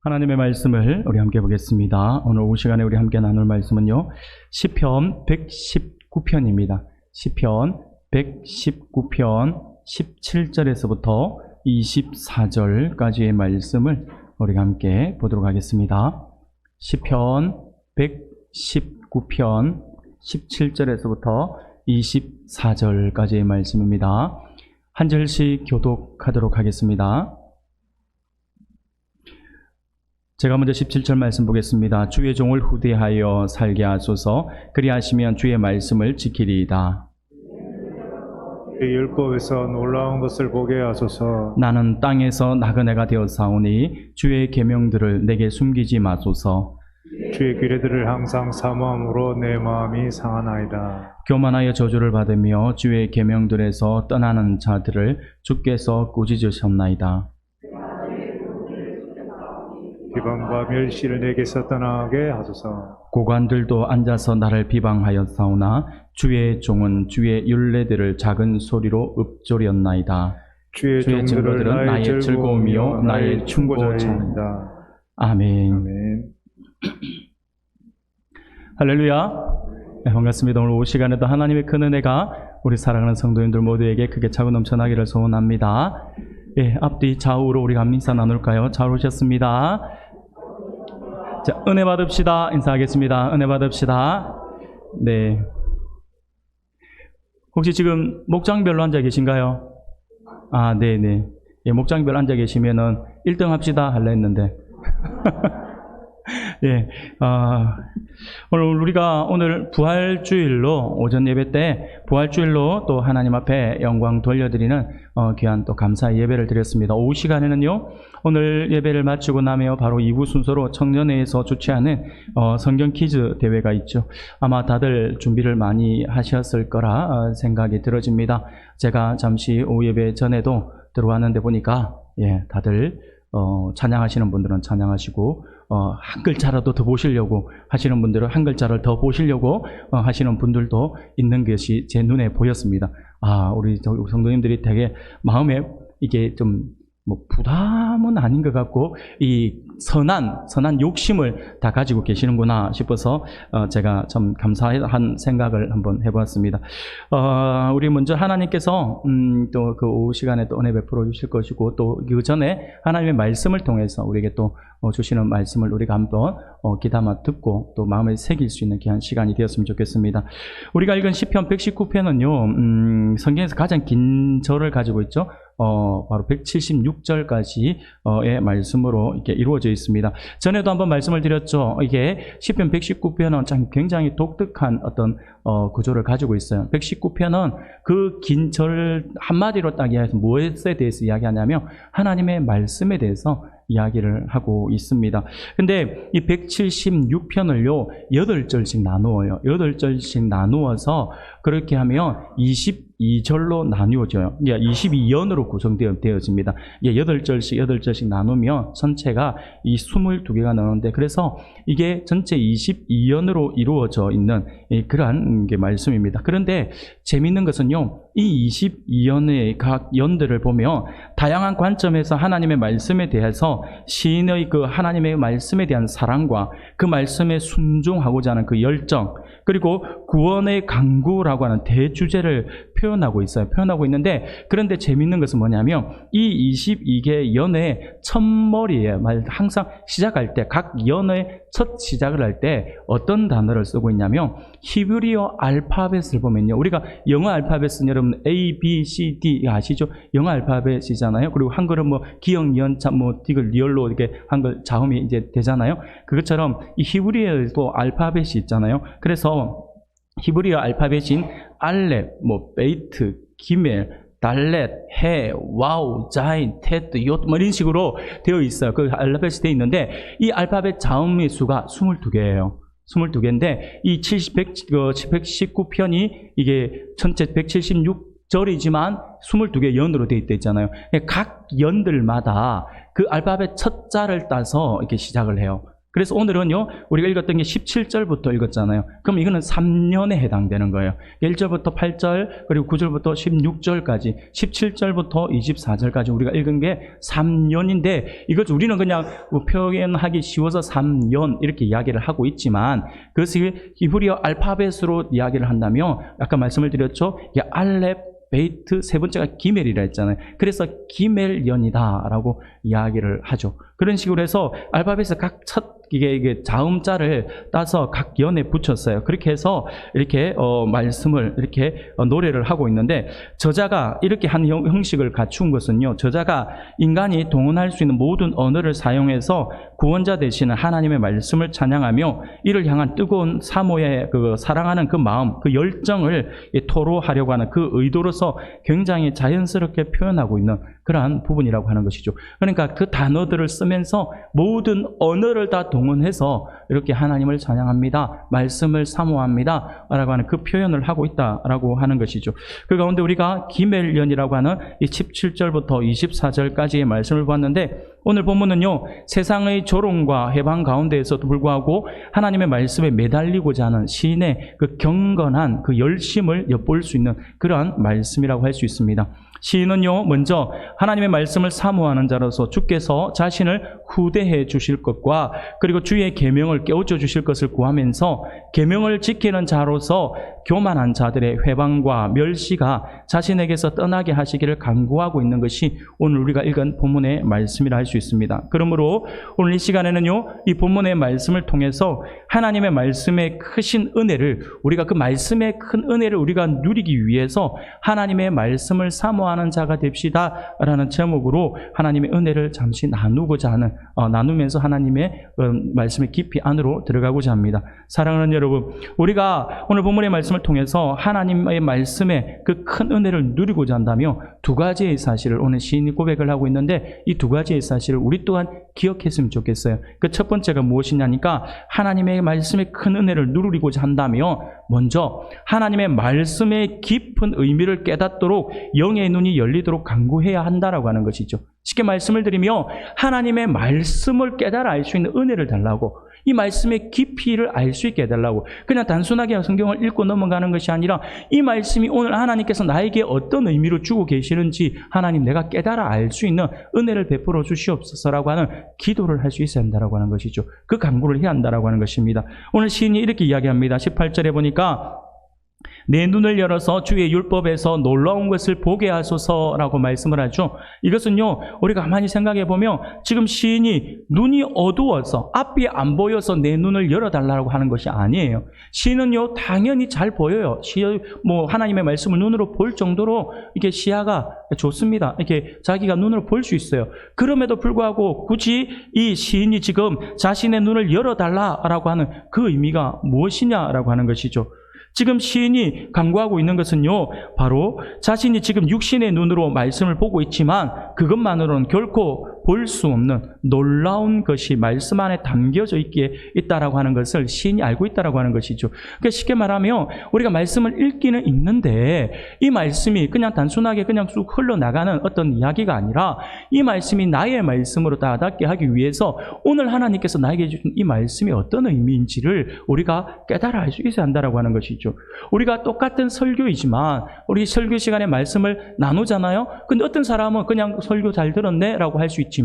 하나님의 말씀을 우리 함께 보겠습니다. 오늘 오후 시간에 우리 함께 나눌 말씀은요, 시편 119편입니다. 시편 119편 17절에서부터 24절까지의 말씀을 우리가 함께 보도록 하겠습니다. 시편 119편 17절에서부터 24절까지의 말씀입니다. 한 절씩 교독하도록 하겠습니다. 제가 먼저 17절 말씀 보겠습니다. 주의 종을 후대하여 살게 하소서. 그리하시면 주의 말씀을 지키리이다. 주의 율법에서 놀라운 것을 보게 하소서. 나는 땅에서 나그네가 되었사오니 주의 계명들을 내게 숨기지 마소서. 주의 규례들을 항상 사모함으로 내 마음이 상하나이다. 교만하여 저주를 받으며 주의 계명들에서 떠나는 자들을 주께서 꾸짖으셨나이다. 비방과 멸시를 내게서 떠나게 하소서. 고관들도 앉아서 나를 비방하였사오나 주의 종은 주의 율례들을 작은 소리로 읊조렸나이다. 주의 증거들은 나의 즐거움이요 나의 충고자이다. 아멘. 아멘. 할렐루야. 네, 반갑습니다. 오늘 오후 시간에도 하나님의 큰 은혜가 우리 사랑하는 성도님들 모두에게 크게 차고 넘쳐나기를 소원합니다. 예, 앞뒤 좌우로 우리가 인사 나눌까요? 잘 오셨습니다. 자, 은혜 받읍시다. 인사하겠습니다. 은혜 받읍시다. 네. 혹시 지금 목장별로 앉아 계신가요? 아, 네네. 예, 목장별로 앉아 계시면은 1등 합시다 할라 했는데. 예, 오늘 부활주일로 오전 예배 때 부활주일로 또 하나님 앞에 영광 돌려드리는 귀한 또 감사 예배를 드렸습니다. 오후 시간에는요, 오늘 예배를 마치고 나면 바로 2부 순서로 청년회에서 주최하는 성경 퀴즈 대회가 있죠. 아마 다들 준비를 많이 하셨을 거라 생각이 들어집니다. 제가 잠시 오후 예배 전에도 들어왔는데 보니까 예, 다들 찬양하시는 분들은 찬양하시고 한 글자라도 더 보시려고 하시는 분들은 한 글자를 더 보시려고 하시는 분들도 있는 것이 제 눈에 보였습니다. 아, 우리 성도님들이 되게 마음에 이게 좀 부담은 아닌 것 같고 이 선한 욕심을 다 가지고 계시는구나 싶어서 제가 참 감사한 생각을 한번 해보았습니다. 우리 먼저 하나님께서 또 그 오후 시간에 또 은혜 베풀어 주실 것이고 또 그 전에 하나님의 말씀을 통해서 우리에게 또 주시는 말씀을 우리가 한번 귀담아 듣고 또 마음에 새길 수 있는 귀한 시간이 되었으면 좋겠습니다. 우리가 읽은 시편 119편은요, 성경에서 가장 긴 절을 가지고 있죠. 바로 176절까지의 말씀으로 이렇게 이루어져 있습니다. 전에도 한번 말씀을 드렸죠. 이게 시편 119편은 참 굉장히 독특한 어떤 구조를 가지고 있어요. 119편은 그 긴 절 한마디로 딱 이야기해서 무엇에 대해서 이야기하냐면 하나님의 말씀에 대해서 이야기를 하고 있습니다. 근데 이 176편을요, 8절씩 나누어요. 8절씩 나누어서 그렇게 하면 22절로 나누어져요. 22연으로 구성되어집니다. 8절씩 나누면 전체가 이 22개가 나오는데, 그래서 이게 전체 22연으로 이루어져 있는 그러한 게 말씀입니다. 그런데 재밌는 것은요, 이 22연의 각 연들을 보면 다양한 관점에서 하나님의 말씀에 대해서 시인의 그 하나님의 말씀에 대한 사랑과 그 말씀에 순종하고자 하는 그 열정, 그리고 구원의 강구라고 하는 대주제를 표현하고 있는데, 그런데 재밌는 것은 뭐냐면 이 22개 연의 첫머리에 항상 시작할 때, 각 연의 첫 시작을 할 때 어떤 단어를 쓰고 있냐면 히브리어 알파벳을 보면요, 우리가 영어 알파벳은 여러분 A, B, C, D 아시죠? 영어 알파벳이잖아요. 그리고 한글은 기역, 연자, 디귿, 리얼로 이렇게 한글 자음이 이제 되잖아요. 그것처럼 이 히브리어에도 알파벳이 있잖아요. 그래서 히브리어 알파벳인 알렙, 베이트, 기멜, 달렛, 해, 와우, 자인, 테트, 욤 이런 식으로 되어 있어요. 그 알파벳이 되어 있는데 이 알파벳 자음의 수가 22개예요. 22개인데 이 119편이 이게 전체 176절이지만 22개 연으로 되어 있잖아요. 각 연들마다 그 알파벳 첫 자를 따서 이렇게 시작을 해요. 그래서 오늘은요, 우리가 읽었던 게 17절부터 읽었잖아요. 그럼 이거는 3년에 해당되는 거예요. 1절부터 8절, 그리고 9절부터 16절까지, 17절부터 24절까지 우리가 읽은 게 3년인데, 이것 우리는 그냥 표현하기 쉬워서 3년 이렇게 이야기를 하고 있지만, 그것이 히브리어 알파벳으로 이야기를 한다면, 아까 말씀을 드렸죠? 이게 알렙, 베이트, 세 번째가 기멜이라 했잖아요. 그래서 기멜년이다라고 이야기를 하죠. 그런 식으로 해서 알파벳의 각 이게 자음자를 따서 각 연에 붙였어요. 그렇게 해서 이렇게 말씀을 이렇게 노래를 하고 있는데, 저자가 이렇게 한 형식을 갖춘 것은요, 저자가 인간이 동원할 수 있는 모든 언어를 사용해서 구원자 되시는 하나님의 말씀을 찬양하며 이를 향한 뜨거운 사모의 그 사랑하는 그 마음, 그 열정을 토로하려고 하는 그 의도로서 굉장히 자연스럽게 표현하고 있는 그러한 부분이라고 하는 것이죠. 그러니까 그 단어들을 쓰면서 모든 언어를 다 동원해서 이렇게 하나님을 찬양합니다, 말씀을 사모합니다 라고 하는 그 표현을 하고 있다라고 하는 것이죠. 그 가운데 우리가 기멜년이라고 하는 이 17절부터 24절까지의 말씀을 보았는데, 오늘 본문은요, 세상의 조롱과 해방 가운데에서도 불구하고 하나님의 말씀에 매달리고자 하는 시인의 그 경건한 그 열심을 엿볼 수 있는 그러한 말씀이라고 할 수 있습니다. 시인은요, 먼저 하나님의 말씀을 사모하는 자로서 주께서 자신을 후대해 주실 것과 그리고 주의 계명을 깨우쳐 주실 것을 구하면서 계명을 지키는 자로서 교만한 자들의 회방과 멸시가 자신에게서 떠나게 하시기를 간구하고 있는 것이 오늘 우리가 읽은 본문의 말씀이라 할 수 있습니다. 그러므로 오늘 이 시간에는요, 이 본문의 말씀을 통해서 하나님의 말씀의 크신 은혜를, 우리가 그 말씀의 큰 은혜를 우리가 누리기 위해서 하나님의 말씀을 사모하는 자가 됩시다 라는 제목으로 하나님의 은혜를 잠시 나누고자 하는, 나누면서 하나님의 말씀의 깊이 안으로 들어가고자 합니다. 사랑하는 여러분, 우리가 오늘 본문의 말씀을 통해서 하나님의 말씀의 그 큰 은혜를 누리고자 한다면 두 가지의 사실을 오늘 시인이 고백을 하고 있는데, 이 두 가지의 사실을 우리 또한 기억했으면 좋겠어요. 그 첫 번째가 무엇이냐니까, 하나님의 말씀의 큰 은혜를 누리고자 한다면 먼저 하나님의 말씀의 깊은 의미를 깨닫도록 영의 눈이 열리도록 간구해야 한다라고 하는 것이죠. 쉽게 말씀을 드리며 하나님의 말씀을 깨달아 알 수 있는 은혜를 달라고, 이 말씀의 깊이를 알 수 있게 해달라고, 그냥 단순하게 성경을 읽고 넘어가는 것이 아니라 이 말씀이 오늘 하나님께서 나에게 어떤 의미로 주고 계시는지 하나님 내가 깨달아 알 수 있는 은혜를 베풀어 주시옵소서라고 하는 기도를 할 수 있어야 한다라고 하는 것이죠. 그 간구를 해야 한다라고 하는 것입니다. 오늘 시인이 이렇게 이야기합니다. 18절에 보니까 내 눈을 열어서 주의 율법에서 놀라운 것을 보게 하소서라고 말씀을 하죠. 이것은요, 우리가 가만히 생각해 보면 지금 시인이 눈이 어두워서 앞이 안 보여서 내 눈을 열어달라고 하는 것이 아니에요. 시인은요, 당연히 잘 보여요. 하나님의 말씀을 눈으로 볼 정도로 이게 시야가 좋습니다. 이렇게 자기가 눈으로 볼 수 있어요. 그럼에도 불구하고 굳이 이 시인이 지금 자신의 눈을 열어달라고 하는 그 의미가 무엇이냐라고 하는 것이죠. 지금 시인이 간구하고 있는 것은요, 바로 자신이 지금 육신의 눈으로 말씀을 보고 있지만 그것만으로는 결코 볼 수 없는 놀라운 것이 말씀 안에 담겨져 있다라고 하는 것을 시인이 알고 있다라고 하는 것이죠. 그러니까 쉽게 말하면 우리가 말씀을 읽기는 읽는데 이 말씀이 그냥 단순하게 그냥 쑥 흘러나가는 어떤 이야기가 아니라 이 말씀이 나의 말씀으로 다닿게 하기 위해서 오늘 하나님께서 나에게 주신 이 말씀이 어떤 의미인지를 우리가 깨달아 알 수 있어야 한다라고 하는 것이죠. 우리가 똑같은 설교이지만 우리 설교 시간에 말씀을 나누잖아요. 근데 어떤 사람은 그냥 설교 잘 들었네 라고 할 수 있지만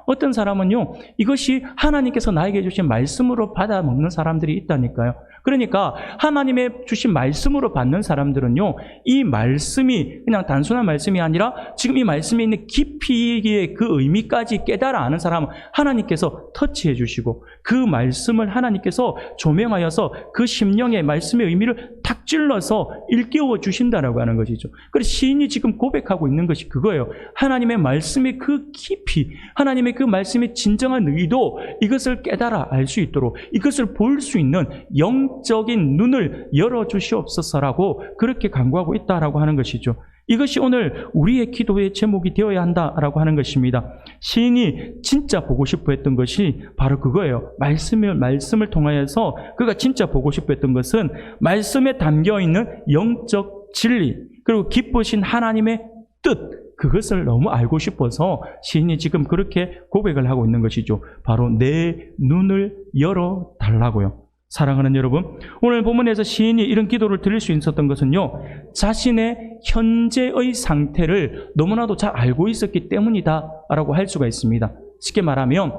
어떤 사람은요, 이것이 하나님께서 나에게 주신 말씀으로 받아 먹는 사람들이 있다니까요. 그러니까 하나님의 주신 말씀으로 받는 사람들은요, 이 말씀이 그냥 단순한 말씀이 아니라 지금 이 말씀에 있는 깊이의 그 의미까지 깨달아 아는 사람은 하나님께서 터치해 주시고 그 말씀을 하나님께서 조명하여서 그 심령의 말씀의 의미를 탁 찔러서 일깨워 주신다라고 하는 것이죠. 그래서 시인이 지금 고백하고 있는 것이 그거예요. 하나님의 말씀의 그 깊이, 하나님의 그 말씀의 진정한 의도, 이것을 깨달아 알 수 있도록 이것을 볼 수 있는 영적인 눈을 열어주시옵소서라고 그렇게 간구하고 있다라고 하는 것이죠. 이것이 오늘 우리의 기도의 제목이 되어야 한다라고 하는 것입니다. 시인이 진짜 보고 싶어 했던 것이 바로 그거예요. 말씀을 통하여서 그가 진짜 보고 싶어 했던 것은 말씀에 담겨있는 영적 진리, 그리고 기쁘신 하나님의 뜻, 그것을 너무 알고 싶어서 시인이 지금 그렇게 고백을 하고 있는 것이죠. 바로 내 눈을 열어달라고요. 사랑하는 여러분, 오늘 본문에서 시인이 이런 기도를 드릴 수 있었던 것은요, 자신의 현재의 상태를 너무나도 잘 알고 있었기 때문이다라고 할 수가 있습니다. 쉽게 말하면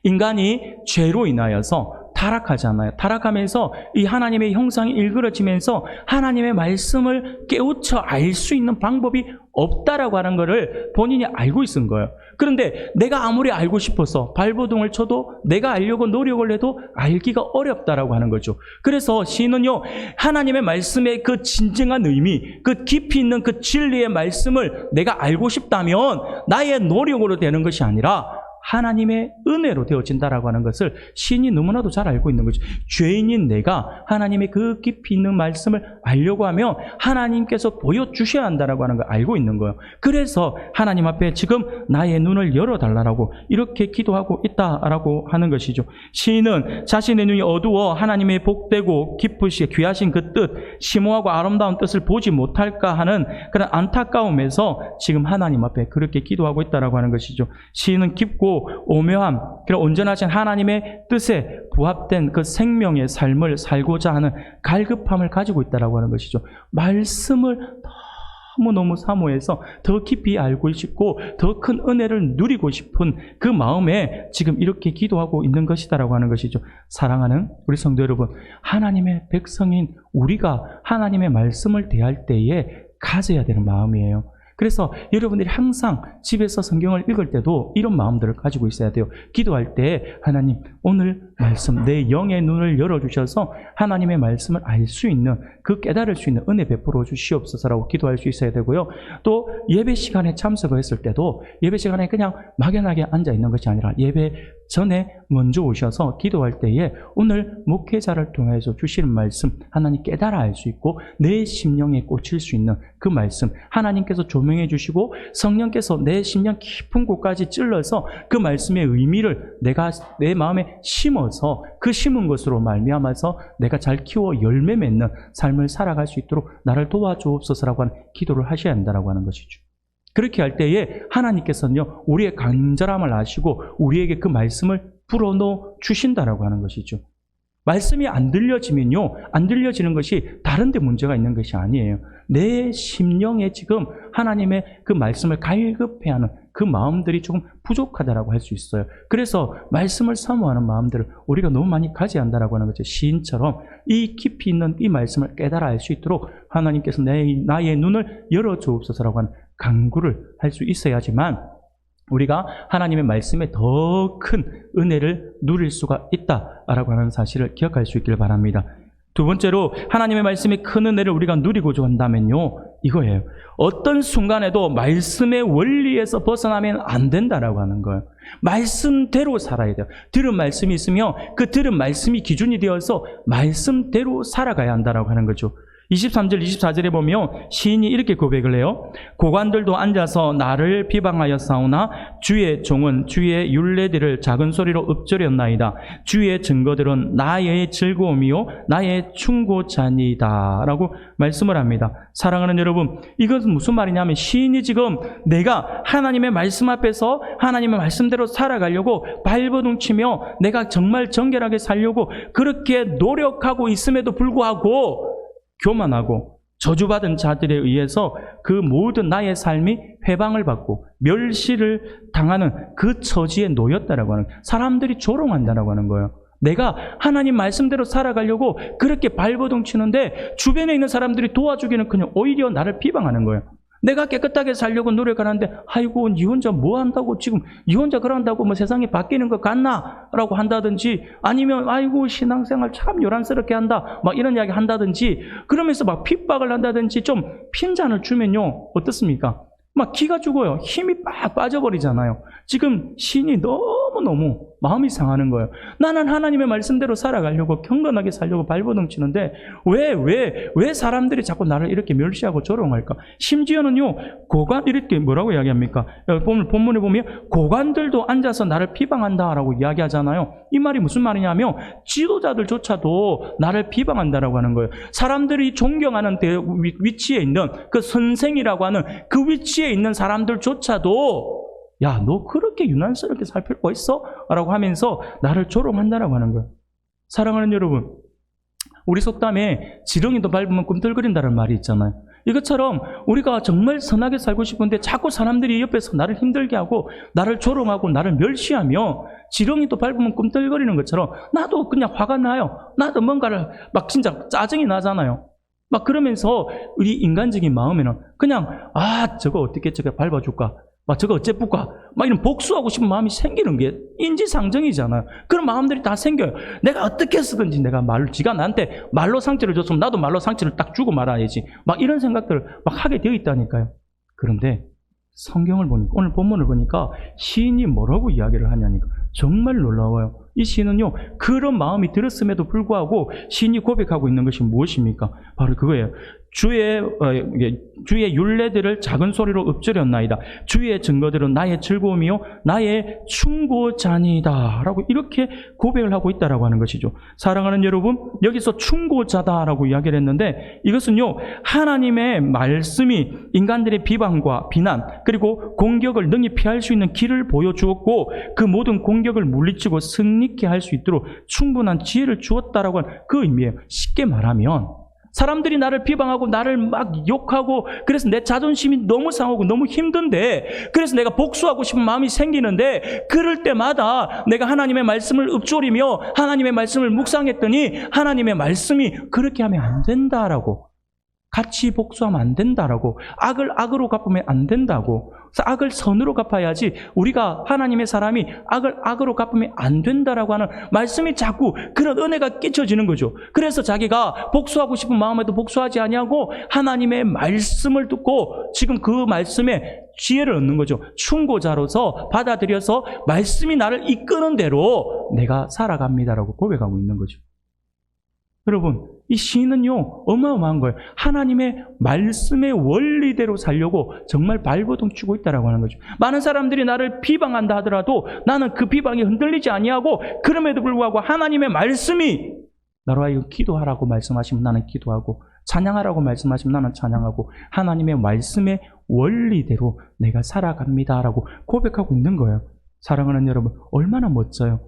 인간이 죄로 인하여서 타락하잖아요. 타락하면서 이 하나님의 형상이 일그러지면서 하나님의 말씀을 깨우쳐 알 수 있는 방법이 없다라고 하는 것을 본인이 알고 있은 거예요. 그런데 내가 아무리 알고 싶어서 발버둥을 쳐도 내가 알려고 노력을 해도 알기가 어렵다라고 하는 거죠. 그래서 시인은요, 하나님의 말씀의 그 진정한 의미, 그 깊이 있는 그 진리의 말씀을 내가 알고 싶다면 나의 노력으로 되는 것이 아니라 하나님의 은혜로 되어진다라고 하는 것을 시인이 너무나도 잘 알고 있는 거죠. 죄인인 내가 하나님의 그 깊이 있는 말씀을 알려고 하면 하나님께서 보여주셔야 한다라고 하는 걸 알고 있는 거예요. 그래서 하나님 앞에 지금 나의 눈을 열어달라고 이렇게 기도하고 있다라고 하는 것이죠. 시인은 자신의 눈이 어두워 하나님의 복되고 기쁘시게 귀하신 그 뜻, 심오하고 아름다운 뜻을 보지 못할까 하는 그런 안타까움에서 지금 하나님 앞에 그렇게 기도하고 있다라고 하는 것이죠. 시인은 깊고 오묘함, 그런 온전하신 하나님의 뜻에 부합된 그 생명의 삶을 살고자 하는 갈급함을 가지고 있다라고 하는 것이죠. 말씀을 너무너무 사모해서 더 깊이 알고 싶고 더 큰 은혜를 누리고 싶은 그 마음에 지금 이렇게 기도하고 있는 것이다라고 하는 것이죠. 사랑하는 우리 성도 여러분, 하나님의 백성인 우리가 하나님의 말씀을 대할 때에 가져야 되는 마음이에요. 그래서 여러분들이 항상 집에서 성경을 읽을 때도 이런 마음들을 가지고 있어야 돼요. 기도할 때 하나님, 오늘 말씀 내 영의 눈을 열어주셔서 하나님의 말씀을 알 수 있는, 그 깨달을 수 있는 은혜 베풀어 주시옵소서라고 기도할 수 있어야 되고요. 또 예배 시간에 참석을 했을 때도 예배 시간에 그냥 막연하게 앉아 있는 것이 아니라 예배 전에 먼저 오셔서 기도할 때에 오늘 목회자를 통해서 주시는 말씀 하나님 깨달아 알 수 있고 내 심령에 꽂힐 수 있는 그 말씀 하나님께서 조명해 주시고 성령께서 내 심령 깊은 곳까지 찔러서 그 말씀의 의미를 내가 내 마음에 심어서 그 심은 것으로 말미암아서 내가 잘 키워 열매 맺는 삶을 살아갈 수 있도록 나를 도와주옵소서라고 하는 기도를 하셔야 한다고 하는 것이죠. 그렇게 할 때에 하나님께서는요, 우리의 간절함을 아시고 우리에게 그 말씀을 불어넣어 주신다라고 하는 것이죠. 말씀이 안 들려지면요, 안 들려지는 것이 다른 데 문제가 있는 것이 아니에요. 내 심령에 지금 하나님의 그 말씀을 갈급해하는 그 마음들이 조금 부족하다라고 할 수 있어요. 그래서 말씀을 사모하는 마음들을 우리가 너무 많이 가져야 한다라고 하는 거죠. 시인처럼 이 깊이 있는 이 말씀을 깨달아 알 수 있도록 하나님께서 나의 눈을 열어주옵소서라고 하는 간구를 할 수 있어야지만 우리가 하나님의 말씀에 더 큰 은혜를 누릴 수가 있다라고 하는 사실을 기억할 수 있기를 바랍니다. 두 번째로 하나님의 말씀에 큰 은혜를 우리가 누리고자 한다면요, 이거예요. 어떤 순간에도 말씀의 원리에서 벗어나면 안 된다라고 하는 거예요. 말씀대로 살아야 돼요. 들은 말씀이 있으면 그 들은 말씀이 기준이 되어서 말씀대로 살아가야 한다라고 하는 거죠. 23절, 24절에 보면 시인이 이렇게 고백을 해요. 고관들도 앉아서 나를 비방하여 싸우나 주의 종은 주의 율례들을 작은 소리로 읊조렸나이다. 주의 증거들은 나의 즐거움이요 나의 충고자니이다 라고 말씀을 합니다. 사랑하는 여러분, 이것은 무슨 말이냐면 시인이 지금 내가 하나님의 말씀 앞에서 하나님의 말씀대로 살아가려고 발버둥 치며 내가 정말 정결하게 살려고 그렇게 노력하고 있음에도 불구하고 교만하고 저주받은 자들에 의해서 그 모든 나의 삶이 회방을 받고 멸시를 당하는 그 처지에 놓였다라고 하는, 사람들이 조롱한다라고 하는 거예요. 내가 하나님 말씀대로 살아가려고 그렇게 발버둥 치는데 주변에 있는 사람들이 도와주기는 그냥 오히려 나를 비방하는 거예요. 내가 깨끗하게 살려고 노력하는데 아이고 니 혼자 뭐 한다고 지금 니 혼자 그런다고 뭐 세상이 바뀌는 것 같나? 라고 한다든지 아니면 아이고 신앙생활 참 요란스럽게 한다 막 이런 이야기 한다든지 그러면서 막 핍박을 한다든지 좀 핀잔을 주면요 어떻습니까? 막 기가 죽어요. 힘이 빡 빠져버리잖아요. 지금 시인이 너무 너무너무 마음이 상하는 거예요. 나는 하나님의 말씀대로 살아가려고 경건하게 살려고 발버둥 치는데 왜 사람들이 자꾸 나를 이렇게 멸시하고 조롱할까? 심지어는요, 고관, 이렇게 뭐라고 이야기합니까? 본문에 보면 고관들도 앉아서 나를 비방한다라고 이야기하잖아요. 이 말이 무슨 말이냐면 지도자들조차도 나를 비방한다라고 하는 거예요. 사람들이 존경하는 위치에 있는 그 선생이라고 하는 그 위치에 있는 사람들조차도 야, 너 그렇게 유난스럽게 살 필요가 있어? 라고 하면서 나를 조롱한다라고 하는 거예요. 사랑하는 여러분, 우리 속담에 지렁이도 밟으면 꿈틀거린다는 말이 있잖아요. 이것처럼 우리가 정말 선하게 살고 싶은데 자꾸 사람들이 옆에서 나를 힘들게 하고 나를 조롱하고 나를 멸시하며 지렁이도 밟으면 꿈틀거리는 것처럼 나도 그냥 화가 나요. 나도 뭔가를 막 진짜 짜증이 나잖아요. 막 그러면서 우리 인간적인 마음에는 그냥 저거 어떻게 저거 밟아줄까? 막 저거 어째볼까? 막 이런 복수하고 싶은 마음이 생기는 게 인지상정이잖아요. 그런 마음들이 다 생겨요. 내가 어떻게 해서든지 지가 나한테 말로 상처를 줬으면 나도 말로 상처를 딱 주고 말아야지. 막 이런 생각들을 막 하게 되어 있다니까요. 그런데 성경을 보니까, 오늘 본문을 보니까 시인이 뭐라고 이야기를 하냐니까 정말 놀라워요. 이 시인은요, 그런 마음이 들었음에도 불구하고 시인이 고백하고 있는 것이 무엇입니까? 바로 그거예요. 주의 율례들을 작은 소리로 읊조렸나이다. 주의 증거들은 나의 즐거움이요 나의 충고자니다 라고 이렇게 고백을 하고 있다라고 하는 것이죠. 사랑하는 여러분, 여기서 충고자다라고 이야기를 했는데 이것은요, 하나님의 말씀이 인간들의 비방과 비난 그리고 공격을 능히 피할 수 있는 길을 보여주었고 그 모든 공격을 물리치고 승리케 할 수 있도록 충분한 지혜를 주었다라고 하는 그 의미예요. 쉽게 말하면 사람들이 나를 비방하고 나를 막 욕하고 그래서 내 자존심이 너무 상하고 너무 힘든데 그래서 내가 복수하고 싶은 마음이 생기는데 그럴 때마다 내가 하나님의 말씀을 읊조리며 하나님의 말씀을 묵상했더니 하나님의 말씀이 그렇게 하면 안 된다라고, 같이 복수하면 안 된다라고, 악을 악으로 갚으면 안 된다고, 악을 선으로 갚아야지 우리가 하나님의 사람이 악을 악으로 갚으면 안 된다라고 하는 말씀이 자꾸 그런 은혜가 끼쳐지는 거죠. 그래서 자기가 복수하고 싶은 마음에도 복수하지 아니하고 하나님의 말씀을 듣고 지금 그 말씀에 지혜를 얻는 거죠. 충고자로서 받아들여서 말씀이 나를 이끄는 대로 내가 살아갑니다라고 고백하고 있는 거죠. 여러분, 이 시인은요, 어마어마한 거예요. 하나님의 말씀의 원리대로 살려고 정말 발버둥 치고 있다라고 하는 거죠. 많은 사람들이 나를 비방한다 하더라도 나는 그 비방에 흔들리지 아니하고 그럼에도 불구하고 하나님의 말씀이 나로 하여금 기도하라고 말씀하시면 나는 기도하고 찬양하라고 말씀하시면 나는 찬양하고 하나님의 말씀의 원리대로 내가 살아갑니다라고 고백하고 있는 거예요. 사랑하는 여러분, 얼마나 멋져요.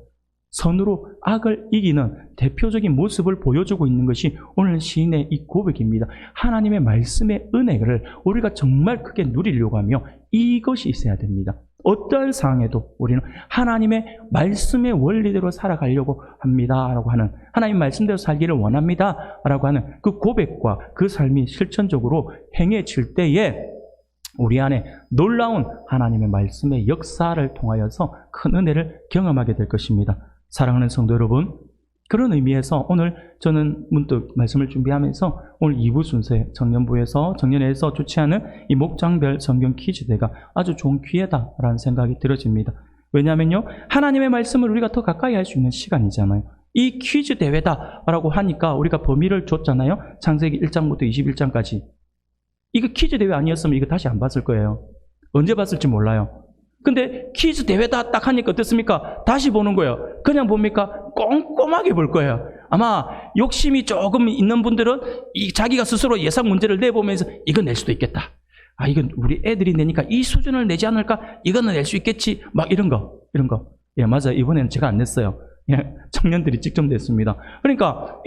선으로 악을 이기는 대표적인 모습을 보여주고 있는 것이 오늘 시인의 이 고백입니다. 하나님의 말씀의 은혜를 우리가 정말 크게 누리려고 하며 이것이 있어야 됩니다. 어떠한 상황에도 우리는 하나님의 말씀의 원리대로 살아가려고 합니다라고 하는, 하나님 말씀대로 살기를 원합니다 라고 하는 그 고백과 그 삶이 실천적으로 행해질 때에 우리 안에 놀라운 하나님의 말씀의 역사를 통하여서 큰 은혜를 경험하게 될 것입니다. 사랑하는 성도 여러분, 그런 의미에서 오늘 저는 문득 말씀을 준비하면서 오늘 2부 순서에 정년회에서 주최하는 이 목장별 성경 퀴즈대가 아주 좋은 기회다라는 생각이 들어집니다. 왜냐하면요, 하나님의 말씀을 우리가 더 가까이 할 수 있는 시간이잖아요. 이 퀴즈 대회다라고 하니까 우리가 범위를 줬잖아요. 창세기 1장부터 21장까지. 이거 퀴즈 대회 아니었으면 이거 다시 안 봤을 거예요. 언제 봤을지 몰라요. 근데 퀴즈 대회다 딱 하니까 어떻습니까? 다시 보는 거예요. 그냥 봅니까? 꼼꼼하게 볼 거예요. 아마 욕심이 조금 있는 분들은 자기가 스스로 예상 문제를 내보면서 이거 낼 수도 있겠다. 이건 우리 애들이 내니까 이 수준을 내지 않을까? 이거는 낼 수 있겠지. 막 이런 거. 예, 맞아요. 이번에는 제가 안 냈어요. 예, 청년들이 직접 냈습니다. 그러니까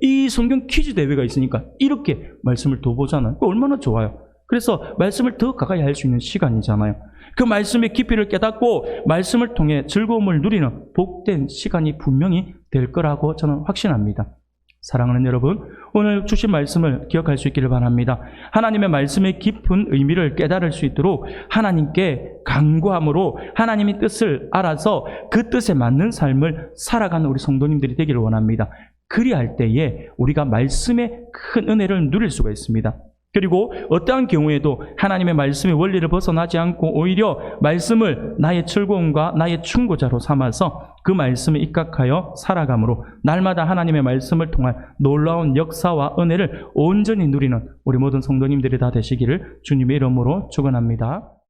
이 성경 퀴즈 대회가 있으니까 이렇게 말씀을 더 보잖아요. 얼마나 좋아요. 그래서 말씀을 더 가까이 할 수 있는 시간이잖아요. 그 말씀의 깊이를 깨닫고 말씀을 통해 즐거움을 누리는 복된 시간이 분명히 될 거라고 저는 확신합니다. 사랑하는 여러분, 오늘 주신 말씀을 기억할 수 있기를 바랍니다. 하나님의 말씀의 깊은 의미를 깨달을 수 있도록 하나님께 간구함으로 하나님의 뜻을 알아서 그 뜻에 맞는 삶을 살아가는 우리 성도님들이 되기를 원합니다. 그리할 때에 우리가 말씀의 큰 은혜를 누릴 수가 있습니다. 그리고 어떠한 경우에도 하나님의 말씀의 원리를 벗어나지 않고 오히려 말씀을 나의 즐거움과 나의 충고자로 삼아서 그 말씀에 입각하여 살아감으로 날마다 하나님의 말씀을 통한 놀라운 역사와 은혜를 온전히 누리는 우리 모든 성도님들이 다 되시기를 주님의 이름으로 축원합니다.